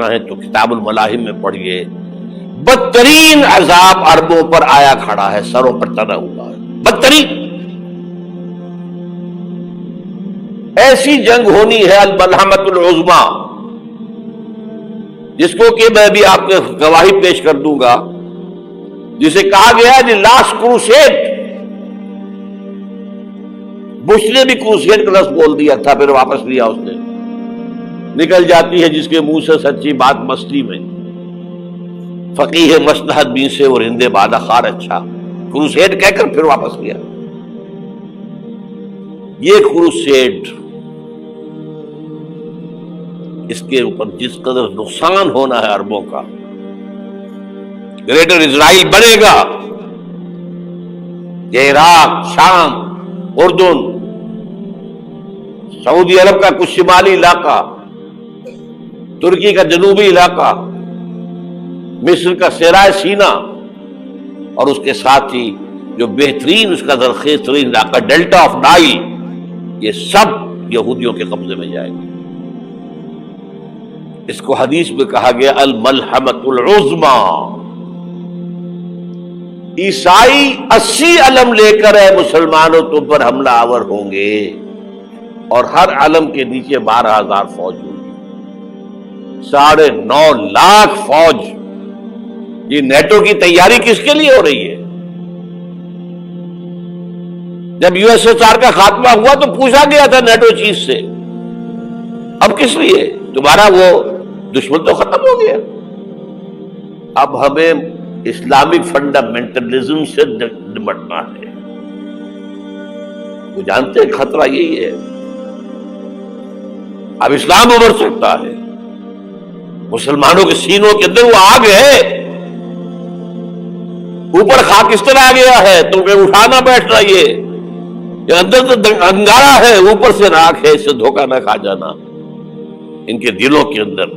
چاہیں تو کتاب الملاحم میں پڑھیے، بدترین عذاب عربوں پر آیا کھڑا ہے، سروں پر تنا ہوا ہے، بدترین ایسی جنگ ہونی ہے الملحمۃ العظما، جس کو کہ میں بھی آپ کو گواہی پیش کر دوں گا، جسے کہا گیا ہے دی لاسٹ کروسیڈ۔ بش نے بھی کروسیڈ کا لفظ بول دیا تھا، پھر واپس لیا اس نے۔ نکل جاتی ہے جس کے منہ سے سچی بات مستی میں، فقیہ مصلحت بین سے اور ہندے بادہ خار اچھا، کروسیڈ کہہ کر پھر واپس لیا۔ یہ کروسیڈ، اس کے اوپر جس قدر نقصان ہونا ہے عربوں کا، گریٹر اسرائیل بنے گا، یہ عراق، شام، اردن، سعودی عرب کا کچھ شمالی علاقہ، ترکی کا جنوبی علاقہ، مصر کا صحرائے سینا، اور اس کے ساتھ ہی جو بہترین اس کا زرخیز ترین علاقہ ڈیلٹا آف نائل، یہ سب یہودیوں کے قبضے میں جائے گا۔ اس کو حدیث میں کہا گیا الملحمۃ العظما۔ عیسائی 80 علم لے کر اے مسلمانوں تم پر حملہ آور ہوں گے، اور ہر علم کے نیچے 12,000 فوج ہوگی، 9.5 لاکھ فوج۔ یہ نیٹو کی تیاری کس کے لیے ہو رہی ہے؟ جب USSR کا خاتمہ ہوا تو پوچھا گیا تھا نیٹو چیف سے، اب کس لیے؟ تمہارا وہ دشمن تو ختم ہو گیا، اب ہمیں اسلامک فنڈامنٹلزم سے نمٹنا ہے۔ وہ جانتے ہیں خطرہ یہی ہے، اب اسلام ابھر سکتا ہے، مسلمانوں کے سینوں کے اندر وہ آگ ہے، اوپر خاکستر آ گیا ہے، تمہیں اٹھانا بیٹھنا، یہ اندر تو انگارہ ہے، اوپر سے راکھ ہے، اس سے دھوکہ نہ کھا جانا ان کے دلوں کے اندر۔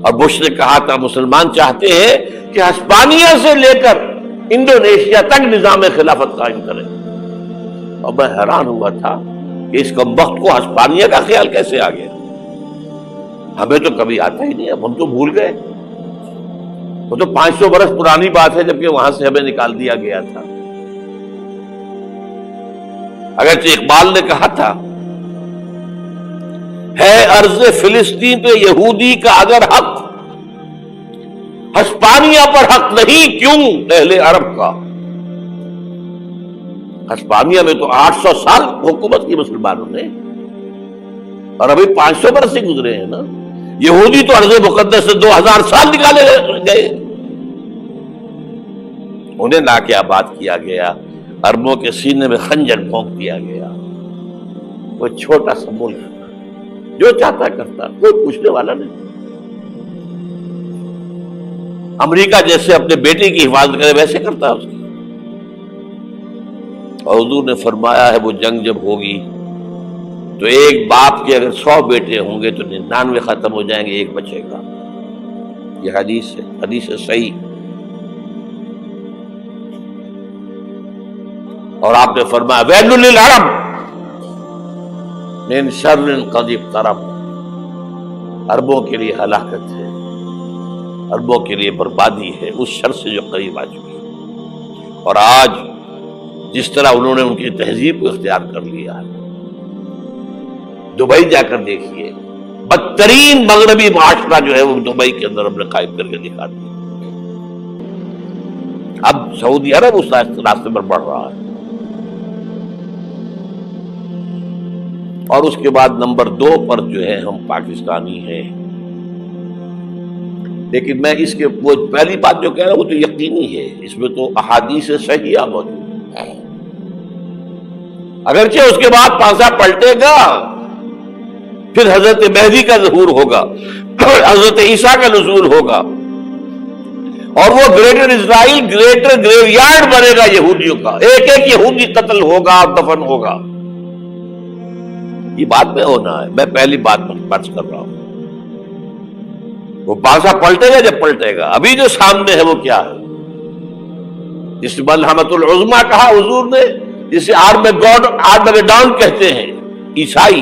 اور بش نے کہا تھا مسلمان چاہتے ہیں کہ ہسپانیہ سے لے کر انڈونیشیا تک نظام خلافت قائم کریں، اور میں حیران ہوا تھا کہ اس کمبخت کو ہسپانیہ کا خیال کیسے آ گیا؟ ہمیں تو کبھی آتا ہی نہیں، اب ہم تو بھول گئے، وہ تو 500 برس پرانی بات ہے، جبکہ وہاں سے ہمیں نکال دیا گیا تھا۔ اگرچہ اقبال نے کہا تھا ہے ارض فلسطین پہ یہودی کا اگر حق، ہسپانیہ پر حق نہیں کیوں اہل عرب کا؟ ہسپانیہ میں تو 800 سال حکومت کی مسلمانوں نے، اور ابھی 500 برس سے گزرے ہیں نا۔ یہودی تو ارض مقدس سے 2000 سال نکالے گئے، انہیں لا کے آباد کیا گیا، عربوں کے سینے میں خنجر بھونک دیا گیا۔ وہ چھوٹا سا ملک جو چاہتا کرتا، کوئی پوچھنے والا نہیں۔ امریکہ جیسے اپنے بیٹے کی حفاظت کرے ویسے کرتا اس کی۔ اور حضور نے فرمایا ہے وہ جنگ جب ہوگی تو ایک باپ کے اگر 100 بیٹے ہوں گے تو 99 ختم ہو جائیں گے، ایک بچے گا۔ یہ حدیث ہے، حدیث ہے صحیح۔ اور آپ نے فرمایا ویل للعرب من شر قد اقترب، عربوں کے لیے ہلاکت ہے، عربوں کے لیے بربادی ہے اس شر سے جو قریب آ چکی ہے۔ اور آج جس طرح انہوں نے ان کی تہذیب کو اختیار کر لیا ہے، دبئی جا کر دیکھیے، بدترین مغربی معاشرہ جو ہے وہ دبئی کے اندر ہم نے قائم کر کے دکھا دیا۔ اب سعودی عرب اس راستے پر بڑھ رہا ہے۔ اور اس کے بعد نمبر 2 پر جو ہے ہم پاکستانی ہیں، لیکن میں اس کے وہ پہلی بات جو کہہ رہا ہوں وہ تو یقینی ہے، اس میں تو احادیث صحیحہ موجود ہے۔ اگرچہ اس کے بعد پانسا پلٹے گا، پھر حضرت مہدی کا ظہور ہوگا، حضرت عیسیٰ کا نزول ہوگا، اور وہ گریٹر اسرائیل گریٹر گریو یارڈ بنے گا یہودیوں کا، ایک ایک یہودی قتل ہوگا، دفن ہوگا۔ یہ بات میں ہونا ہے، میں پہلی بات فرض کر رہا ہوں۔ وہ پانسا پلٹے گا جب پلٹے گا، ابھی جو سامنے ہے وہ کیا ہے؟ جس ملحمۃ العظما کہا حضور نے، جسے آرمیگیڈون کہتے ہیں عیسائی،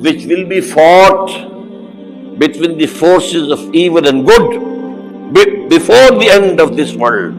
which will be fought between the forces of evil and good before the end of this world.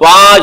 5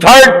3rd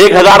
1000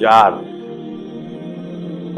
4,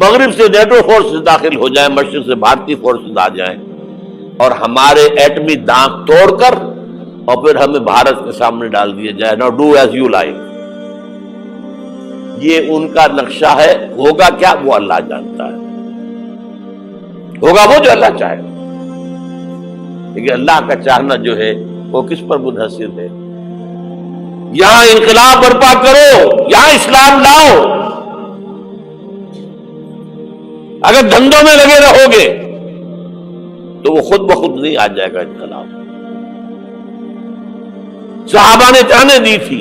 مغرب سے نیٹو فورسز داخل ہو جائیں، مشرق سے بھارتی فورسز آ جائیں اور ہمارے ایٹمی دانت توڑ کر اور پھر ہمیں بھارت کے سامنے ڈال دیا جائے، نو ڈو ایز یو لائک. یہ ان کا نقشہ ہے. ہوگا کیا وہ اللہ جانتا ہے، ہوگا وہ جو اللہ چاہے. لیکن اللہ کا چاہنا جو ہے وہ کس پر منحصر ہے؟ یہاں انقلاب برپا کرو، یہاں اسلام لاؤ. اگر دھندوں میں لگے رہو گے تو وہ خود بخود نہیں آ جائے گا انقلاب. صحابہ نے جانیں دی تھی،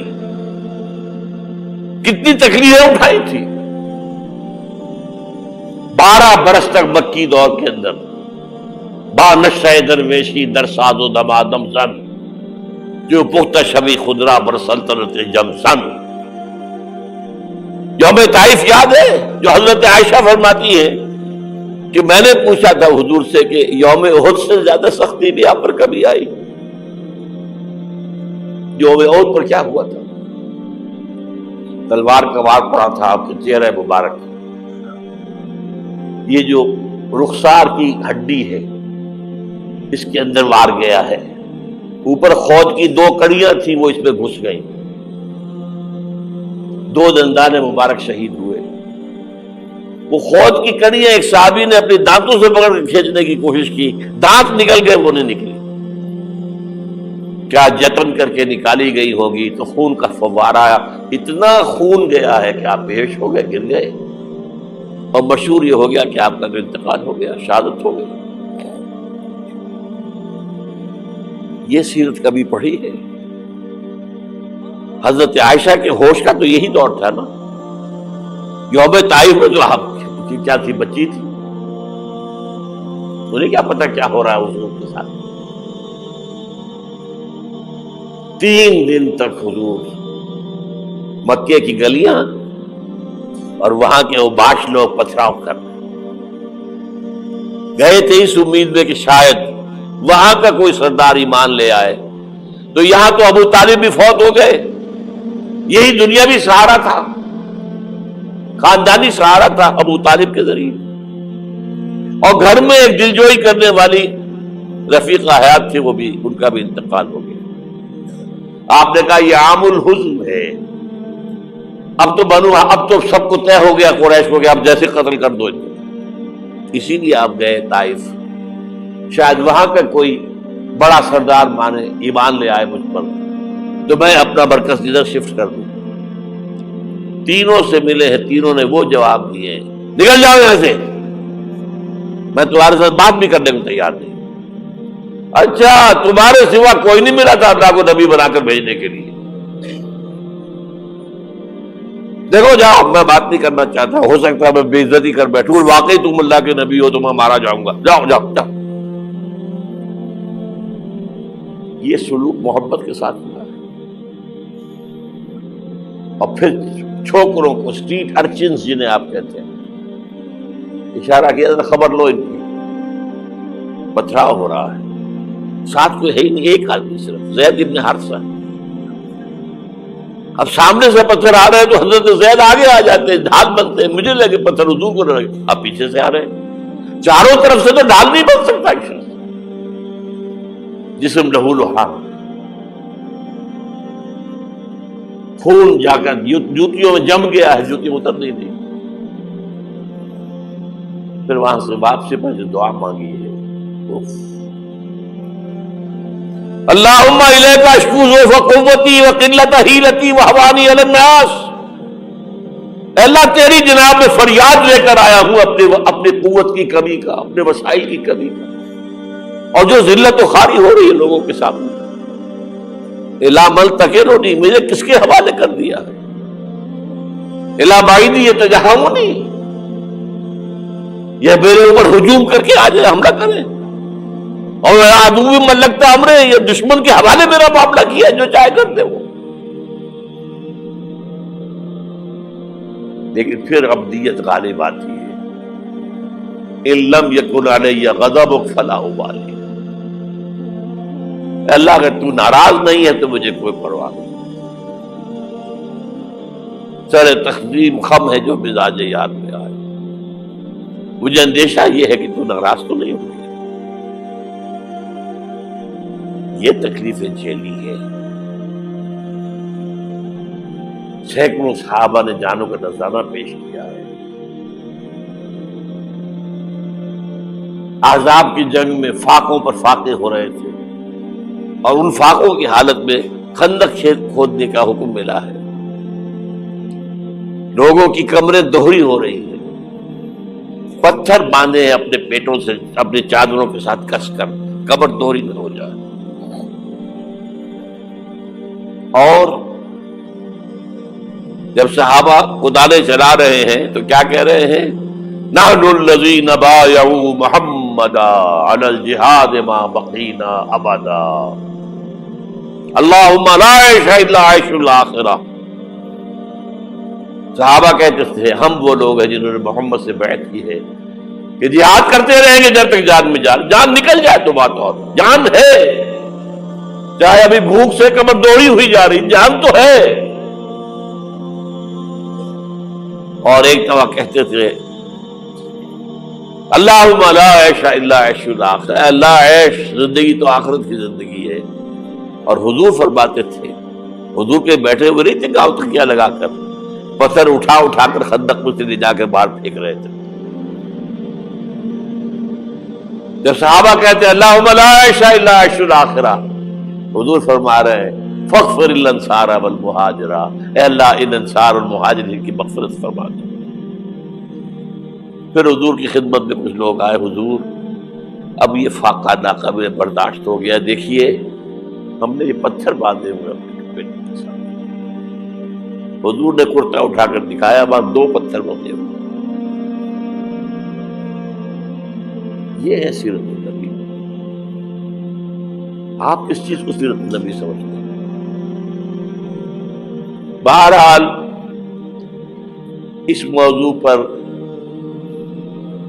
کتنی تکلیفیں اٹھائی تھی. 12 برس تک مکی دور کے اندر با نشہ درویشی در ساز و دمادم زن، جو پختہ شبی خدرا بر سلطنت جم سن. یوم طائف یاد ہے جو حضرت عائشہ فرماتی ہے کہ میں نے پوچھا تھا حضور سے کہ یوم احد سے زیادہ سختی بھی آپ پر کبھی آئی؟ یوم احد پر کیا ہوا تھا؟ تلوار کا وار پڑا تھا آپ کے چہرہ مبارک. یہ جو رخسار کی ہڈی ہے اس کے اندر وار گیا ہے. اوپر خود کی 2 کڑیاں تھیں، وہ اس میں گھس گئیں. 2 دندان مبارک شہید ہوئے. وہ خود کی کڑیاں ایک صحابی نے اپنے دانتوں سے پکڑ کے کھینچنے کی کوشش کی، دانت نکل گئے، وہ نہیں نکلی. کیا جتن کر کے نکالی گئی ہوگی تو خون کا فوارہ، اتنا خون گیا ہے کہ آپ بے ہوش ہو گئے، گر گئے. اور مشہور یہ ہو گیا کہ آپ کا انتقال ہو گیا، شہادت ہو گئی. یہ سیرت کبھی پڑھی ہے؟ حضرت عائشہ کے ہوش کا تو یہی دور تھا نا. یوم طائف میں جو آپ کیا تھی، بچی تھی، انہیں کیا پتا کیا ہو رہا ہے اس لوگ کے ساتھ. 3 دن تک حضور مکے کی گلیاں اور وہاں کے اوباش لوگ پتھراؤ کر گئے تھے اس امید میں کہ شاید وہاں کا کوئی سردار ایمان لے آئے. تو یہاں تو ابو طالب بھی فوت ہو گئے. یہی دنیا بھی سہارا تھا، خاندانی سہارا تھا ابو طالب کے ذریعے. اور گھر میں ایک دلجوئی کرنے والی رفیقہ حیات تھی، وہ بھی، ان کا بھی انتقال ہو گیا. آپ نے کہا یہ عام الحزن ہے. اب تو سب کو طے ہو گیا قریش کو کہ اب جیسے قتل کر دو. اسی لیے آپ گئے طائف، شاید وہاں کا کوئی بڑا سردار مانے، ایمان لے آئے مجھ پر تو میں اپنا مرکز ادھر شفٹ کر دوں. تینوں سے ملے ہیں، تینوں نے وہ جواب دیے نکل جاؤ یہاں سے، میں تمہارے ساتھ بات بھی کرنے کو تیار نہیں. اچھا تمہارے سوا کوئی نہیں ملا تھا اللہ کو نبی بنا کر بھیجنے کے لیے؟ دیکھو جاؤ، میں بات نہیں کرنا چاہتا، ہو سکتا ہے میں بے عزتی کر بیٹھوں، واقعی تم اللہ کے نبی ہو تو میں مارا جاؤں گا، جاؤ جاؤ جاؤ. یہ سلوک محبت کے ساتھ ہوا ہے. اور پھر چھوکروں کو، اسٹریٹ ارچنز جنہیں آپ کہتے ہیں، اشارہ کیا تھا خبر لو ان کی، پتھراؤ ہو رہا ہے. ساتھ کوئی ہے ہی نہیں، ایک آدمی صرف زید ابن حارثہ. اب سامنے سے پتھر آ رہے ہیں تو حضرت زید آگے آ جاتے ہیں، ڈھال بنتے ہیں. مجھے لگے پتھر حضور کو لگے، اب پیچھے سے آ رہے ہیں. چاروں طرف سے تو ڈھال نہیں بن سکتا. جسم لہو لہاب، خون جا کر جوتیوں میں جم گیا ہے، جوتی اتر نہیں دی. پھر وہاں سے واپسی پر جو دعا مانگی ہے، اللہم الیک اشکو ضعف قوتی وقلت حیلتی وہوانی علی الناس. اللہ تیری جناب میں فریاد لے کر آیا ہوں اپنی قوت کی کمی کا، اپنے وسائل کی کمی کا، اور جو ذلت و خواری ہو رہی ہے لوگوں کے سامنے. الا ملتقرنی، مجھے کس کے حوالے کر دیا ہے؟ الا بعیدی یتجہمنی، یہ میرے اوپر ہجوم کر کے آ جائے، حملہ کرے. اور عدو من لگتا امرے، یہ دشمن کے حوالے میرا معاملہ کیا، جو چاہے کرتے وہ. لیکن پھر عبدیت غالب آتی ہے. ان لم یکن علی غضبک فلا ابالی. اللہ اگر تو ناراض نہیں ہے تو مجھے کوئی پرواہ نہیں. سر تقدیم خم ہے جو مزاج یاد میں آئے. مجھے اندیشہ یہ ہے کہ تو ناراض تو نہیں ہوگی. یہ تکلیفیں جھیلی ہے. سینکڑوں صحابہ نے جانوں کا نذرانہ پیش کیا ہے. احزاب کی جنگ میں فاقوں پر فاقے ہو رہے تھے اور ان فاقوں کی حالت میں خندق کھودنے کا حکم ملا ہے. لوگوں کی کمریں دوہری ہو رہی ہیں، پتھر باندھے ہیں اپنے پیٹوں سے، اپنے چادروں کے ساتھ کس کر کمر دوہری نہ ہو جائے. اور جب صحابہ کدالیں چلا رہے ہیں تو کیا کہہ رہے ہیں؟ نحن الذین بایعوا محمدا علی الجہاد ما بقینا ابدا اللہم لا عیش الا عیش الاخرہ. صحابہ کہتے تھے ہم وہ لوگ ہیں جنہوں نے محمد سے بیعت کی ہے کہ جہاد کرتے رہیں گے جب تک جان میں جان نکل جائے تو بات اور جان ہے، چاہے ابھی بھوک سے کمر دوڑی ہوئی جا رہی، جان تو ہے. اور ایک دفعہ کہتے تھے اللہم لا عیش الا عیش الاخرہ، اے اللہ عیش زندگی تو آخرت کی زندگی ہے. اور حضور فرماتے تھے، حضور کے بیٹھے ہوئے نہیں تھے گاؤں تکیہ لگا کر، پتھر اٹھا اٹھا کر خندق میں سے لے جا کے باہر پھینک رہے تھے. جب صحابہ کہتے ہیں اللہم لا عیش الا عیش الاخرہ، حضور فرما رہے ہیں فاغفر الانصار والمہاجرہ، اے اللہ ان انصار اور مہاجرین کی مغفرت فرما دے. پھر حضور کی خدمت میں کچھ لوگ آئے، حضور اب یہ فاقہ ناقابل برداشت ہو گیا، دیکھیے ہم نے یہ پتھر باندھے ہوئے اپنے پیٹ کے ساتھ. حضور نے کرتا اٹھا کر دکھایا، وہاں 2 پتھر بندھے ہوئے. یہ ہے سیرت النبی. آپ کس چیز کو سیرت النبی سمجھتے ہیں؟ بہرحال اس موضوع پر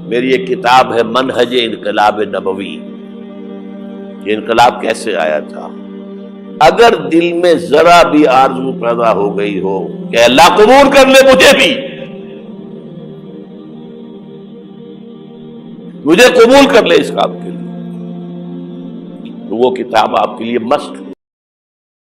میری ایک کتاب ہے منہج انقلاب نبوی، یہ انقلاب کیسے آیا تھا. اگر دل میں ذرا بھی آرزو پیدا ہو گئی ہو کہ اللہ قبول کر لے مجھے قبول کر لے اس کام کے لیے، تو وہ کتاب آپ کے لیے مسٹ